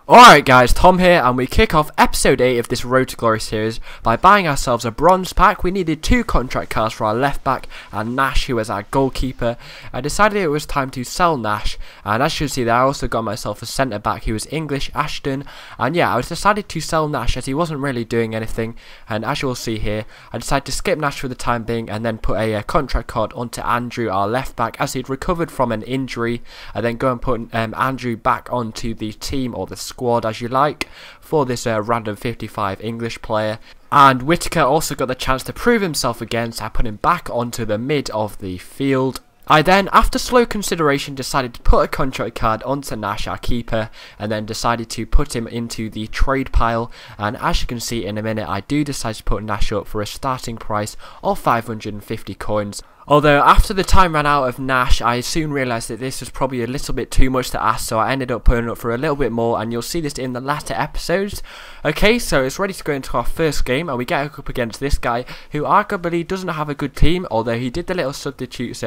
Alright guys, Tom here, and we kick off episode 8 of this Road to Glory series by buying ourselves a bronze pack. We needed 2 contract cards for our left back and Nash, who was our goalkeeper. I decided it was time to sell Nash, and as you can see there, I also got myself a centre back who was English, Ashton. And yeah, I decided to sell Nash as he wasn't really doing anything, and as you will see here, I decided to skip Nash for the time being and then put a contract card onto Andrew, our left back, as he'd recovered from an injury, and then go and put Andrew back onto the team, or the squad as you like, for this random 55 English player. And Whittaker also got the chance to prove himself again, so I put him back onto the mid of the field. I then, after slow consideration, decided to put a contract card onto Nash, our keeper, and then decided to put him into the trade pile. And as you can see in a minute, I do decide to put Nash up for a starting price of 550 coins. Although after the time ran out of Nash, I soon realised that this was probably a little bit too much to ask, so I ended up putting it up for a little bit more, and you'll see this in the latter episodes. Okay, so it's ready to go into our first game, and we get up against this guy, who arguably doesn't have a good team, although he did the little substitutes,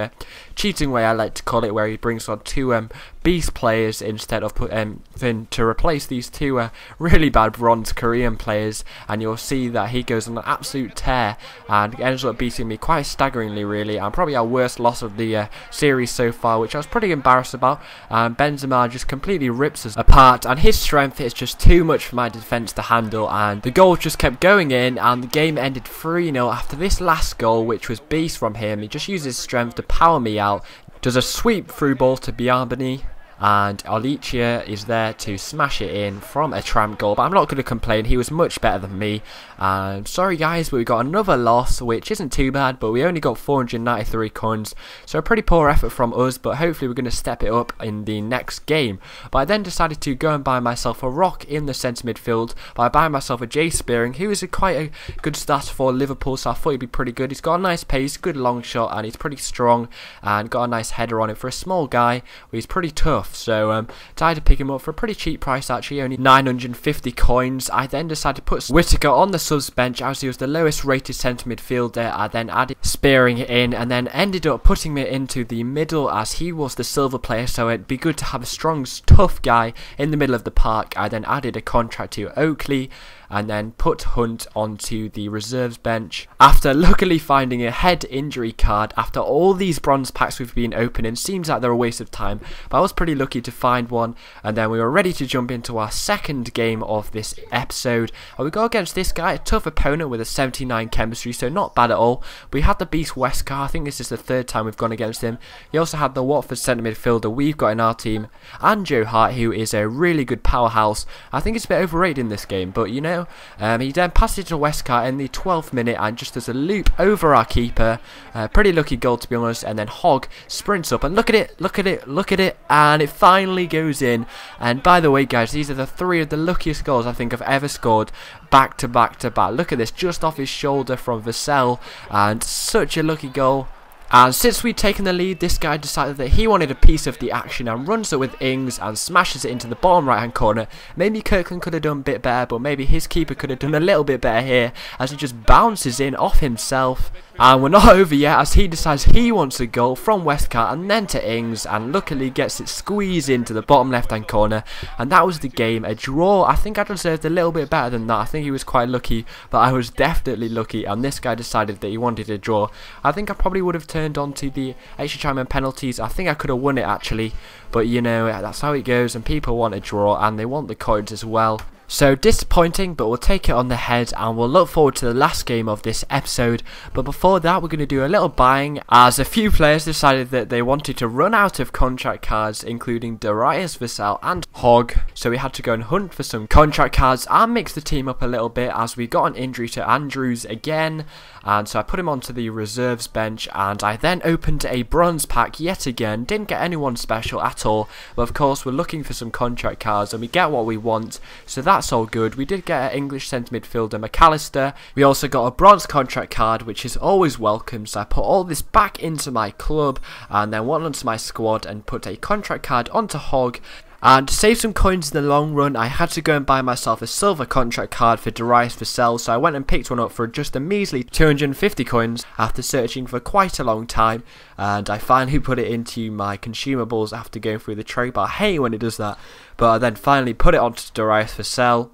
cheating way I like to call it, where he brings on 2 beast players instead of to replace these 2 really bad bronze Korean players, and you'll see that he goes on an absolute tear and ends up beating me quite staggeringly, really. And probably our worst loss of the series so far, which I was pretty embarrassed about. Benzema just completely rips us apart, and his strength is just too much for my defence to handle, and the goals just kept going in, and the game ended 3-0 after this last goal, which was beast from him. He just uses his strength to power me out, does a sweep through ball to Biarbany, and Alicia is there to smash it in from a tramp goal, but I'm not going to complain, he was much better than me. And sorry guys, but we got another loss, which isn't too bad, but we only got 493 coins, so a pretty poor effort from us, but hopefully we're going to step it up in the next game. But I then decided to go and buy myself a rock in the centre midfield by buying myself a Jay Spearing, who is quite a good starter for Liverpool, so I thought he'd be pretty good. He's got a nice pace, good long shot, and he's pretty strong, and got a nice header on it for a small guy, but he's pretty tough. So decided to pick him up for a pretty cheap price, actually, only 950 coins. I then decided to put Whittaker on the subs bench as he was the lowest rated centre midfielder. I then added Spearing in, and then ended up putting me into the middle as he was the silver player, so it'd be good to have a strong, tough guy in the middle of the park. I then added a contract to Oakley, and then put Hunt onto the reserves bench. After luckily finding a head injury card, after all these bronze packs we've been opening, seems like they're a waste of time, but I was pretty lucky to find one, and then we were ready to jump into our second game of this episode. And we go against this guy, a tough opponent with a 79 chemistry, so not bad at all. We had the beast Wesker, I think this is the 3rd time we've gone against him. He also had the Watford centre midfielder we've got in our team, and Joe Hart, who is a really good powerhouse. I think it's a bit overrated in this game, but you know, he then passed it to Westcott in the 12th minute and just does a loop over our keeper. Pretty lucky goal, to be honest. And then Hogg sprints up and look at it, look at it, look at it, and it finally goes in. And by the way guys, these are the 3 of the luckiest goals I think I've ever scored back to back to back. Look at this, just off his shoulder from Vassell, and such a lucky goal. And since we'd taken the lead, this guy decided that he wanted a piece of the action and runs it with Ings and smashes it into the bottom right hand corner. Maybe Kirkland could have done a bit better, but maybe his keeper could have done a little bit better here, as he just bounces in off himself. And we're not over yet, as he decides he wants a goal from Westcott and then to Ings, and luckily gets it squeezed into the bottom left hand corner. And that was the game, a draw. I think I deserved a little bit better than that. I think he was quite lucky, but I was definitely lucky, and this guy decided that he wanted a draw. I think I probably would have turned on to the extra time and penalties. I think I could have won it actually, but you know, that's how it goes, and people want a draw and they want the coins as well. So disappointing, but we'll take it on the head, and we'll look forward to the last game of this episode. But before that, we're going to do a little buying, as a few players decided that they wanted to run out of contract cards, including Darius, Vassell and Hogg. So we had to go and hunt for some contract cards and mix the team up a little bit, as we got an injury to Andrews again. And so I put him onto the reserves bench, and I then opened a bronze pack yet again. Didn't get anyone special at all, but of course we're looking for some contract cards and we get what we want, so that's all good. We did get an English centre midfielder, McAllister. We also got a bronze contract card, which is always welcome, so I put all this back into my club and then one onto my squad and put a contract card onto Hogg. And to save some coins in the long run, I had to go and buy myself a silver contract card for Darius Vassell, so I went and picked one up for just a measly 250 coins after searching for quite a long time, and I finally put it into my consumables after going through the trade bar. I hate when it does that, but I then finally put it onto Darius Vassell.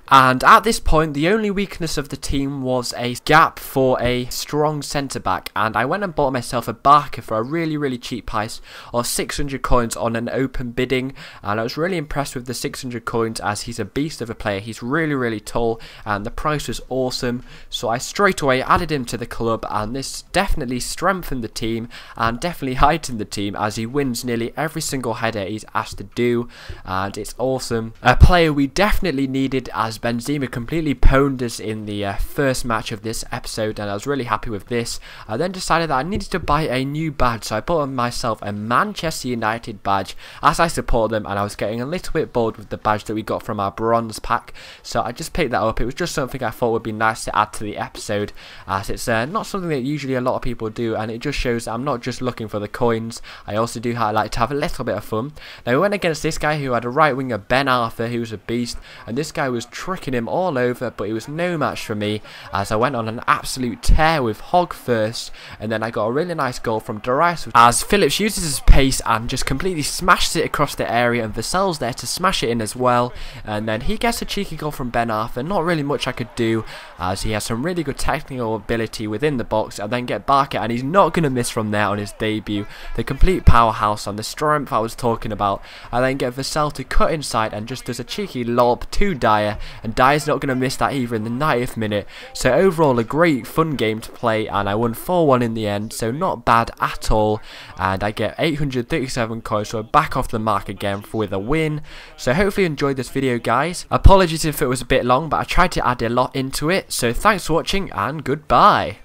And at this point, the only weakness of the team was a gap for a strong centre-back, and I went and bought myself a Barker for a really cheap price of 600 coins on an open bidding, and I was really impressed with the 600 coins as he's a beast of a player. He's really tall, and the price was awesome, so I straight away added him to the club, and this definitely strengthened the team and definitely heightened the team as he wins nearly every single header he's asked to do, and it's awesome. A player we definitely needed, as Benzema completely pwned us in the first match of this episode, and I was really happy with this. I then decided that I needed to buy a new badge, so I bought myself a Manchester United badge as I support them, and I was getting a little bit bored with the badge that we got from our bronze pack, so I just picked that up. It was just something I thought would be nice to add to the episode, as it's not something that usually a lot of people do, and it just shows that I'm not just looking for the coins. I also do like to have a little bit of fun. Now we went against this guy who had a right winger, Ben Arthur, who was a beast, and this guy was tricking him all over, but he was no match for me as I went on an absolute tear with Hog first, and then I got a really nice goal from Darius as Phillips uses his pace and just completely smashes it across the area, and Vassell's there to smash it in as well, and then he gets a cheeky goal from Ben Arthur. Not really much I could do as he has some really good technical ability within the box, and then get Barker, and he's not going to miss from there on his debut. The complete powerhouse and the strength I was talking about. I then get Vassell to cut inside and just does a cheeky lob to Dyer, and Dyer's not going to miss that either in the 90th minute. So overall a great fun game to play, and I won 4-1 in the end, so not bad at all, and I get 837 coins, so back off the mark again with a win. So hopefully you enjoyed this video, guys. Apologies if it was a bit long, but I tried to add a lot into it, so thanks for watching and goodbye.